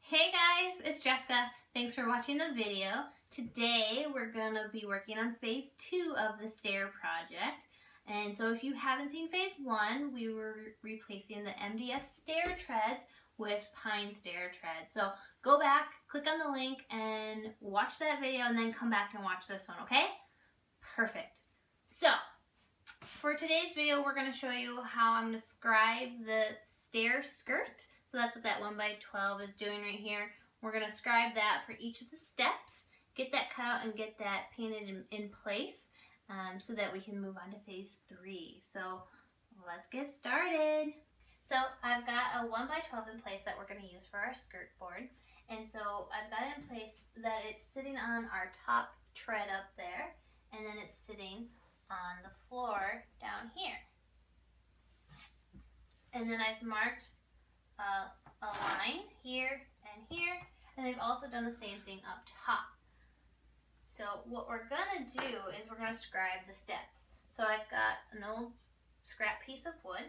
Hey guys, it's Jessica. Thanks for watching the video. Today we're going to be working on phase 2 of the stair project. And so if you haven't seen phase 1, we were replacing the MDF stair treads with pine stair treads. So go back, click on the link and watch that video and then come back and watch this one, okay? Perfect. So for today's video, we're going to show you how I'm going to scribe the stair skirt. So that's what that 1x12 is doing right here. We're going to scribe that for each of the steps, get that cut out and get that painted in place so that we can move on to phase 3. So let's get started. So I've got a 1x12 in place that we're going to use for our skirt board. And so I've got it in place that it's sitting on our top tread up there, and then it's sitting on the floor down here. And then I've marked a line here, and they've also done the same thing up top. So what we're gonna do is we're gonna scribe the steps. So I've got an old scrap piece of wood,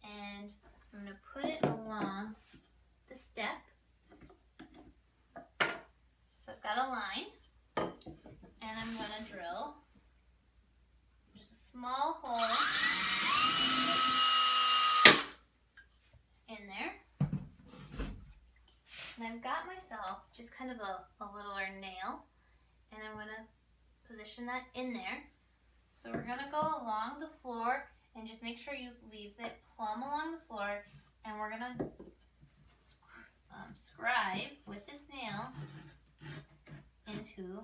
and I'm gonna put it along the step. So I've got a line, and I'm gonna drill just a small hole in there. And I've got myself just kind of a littler nail, and I'm going to position that in there. So we're going to go along the floor and just make sure you leave it plumb along the floor, and we're going to scribe with this nail into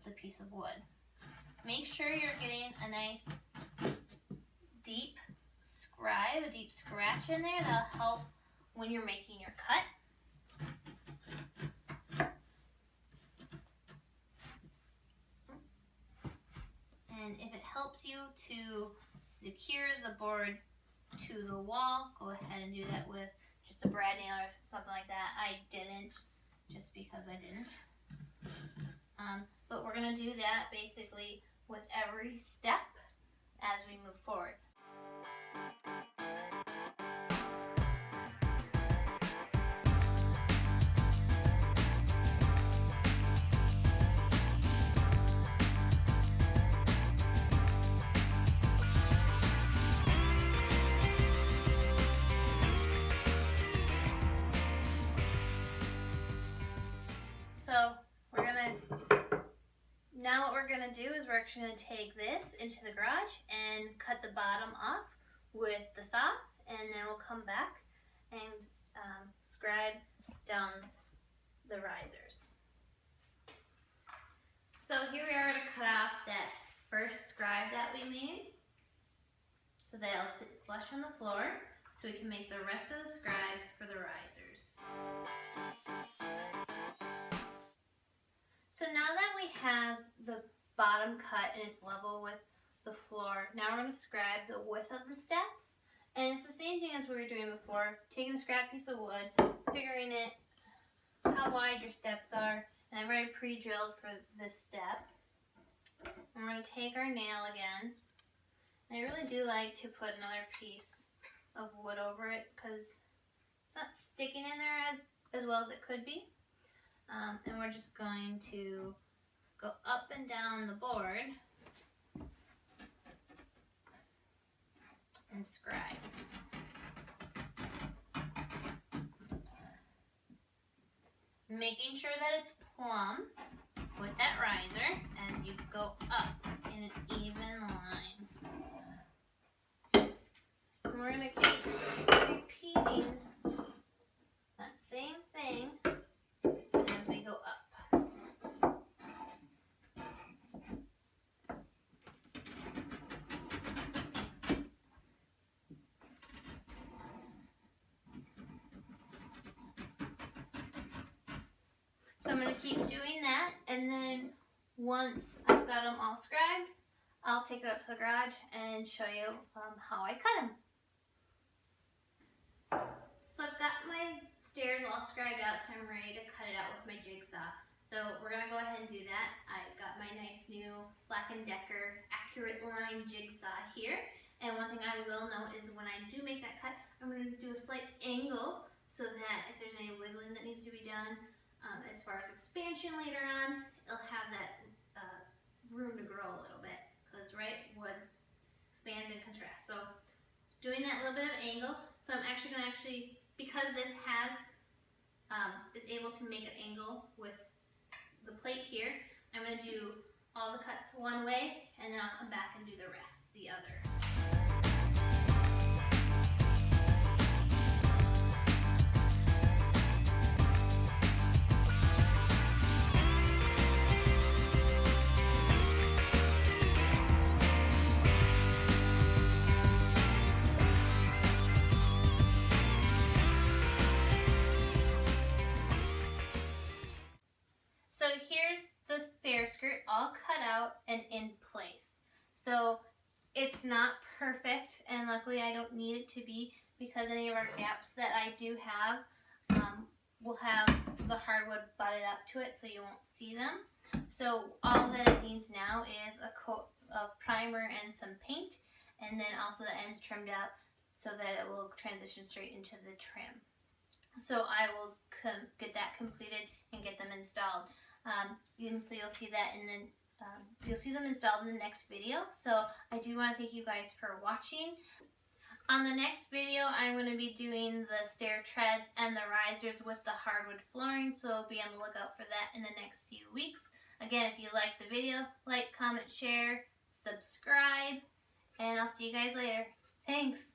the piece of wood. Make sure you're getting a nice deep scribe, a deep scratch in there. That'll help when you're making your cut. And if it helps you to secure the board to the wall, go ahead and do that with just a brad nail or something like that. I didn't, just because I didn't. But we're going to do that basically with every step as we move forward. So now what we're gonna do is we're actually gonna take this into the garage and cut the bottom off with the saw, and then we'll come back and scribe down the risers. So here we are gonna cut off that first scribe that we made, so that it'll sit flush on the floor, so we can make the rest of the scribes for the risers. So now that we have the bottom cut and it's level with the floor, now we're going to scribe the width of the steps. And it's the same thing as we were doing before, taking a scrap piece of wood, figuring it how wide your steps are, and I've already pre-drilled for this step. And we're going to take our nail again, and I really do like to put another piece of wood over it because it's not sticking in there as well as it could be. And we're just going to go up and down the board and scribe. Making sure that it's plumb with that riser as you go up in an even line. And we're going to keep repeating that same thing as we go up. So I'm going to keep doing that, and then once I've got them all scribed, I'll take it up to the garage and show you how I cut them. So I've got my stairs all scribed out, so I'm ready to cut it out with my jigsaw. So we're going to go ahead and do that. I've got my nice new Black & Decker accurate line jigsaw here. And one thing I will note is when I do make that cut, I'm going to do a slight angle so that if there's any wiggling that needs to be done, as far as expansion later on, it'll have that room to grow a little bit, because right, wood expands and contracts. So doing that little bit of angle. So I'm actually going to because this has is able to make an angle with the plate here, I'm going to do all the cuts one way, and then I'll come back and do the rest the other. So here's the stair skirt all cut out and in place. So it's not perfect, and luckily I don't need it to be, because any of our gaps that I do have will have the hardwood butted up to it, so you won't see them. So all that it needs now is a coat of primer and some paint, and then also the ends trimmed up so that it will transition straight into the trim. So I will get that completed and get them installed. And so you'll see that, and then so you'll see them installed in the next video. So I do want to thank you guys for watching. On the next video, I'm going to be doing the stair treads and the risers with the hardwood flooring, so be on the lookout for that in the next few weeks. Again, if you liked the video, like, comment, share, subscribe, and I'll see you guys later. Thanks!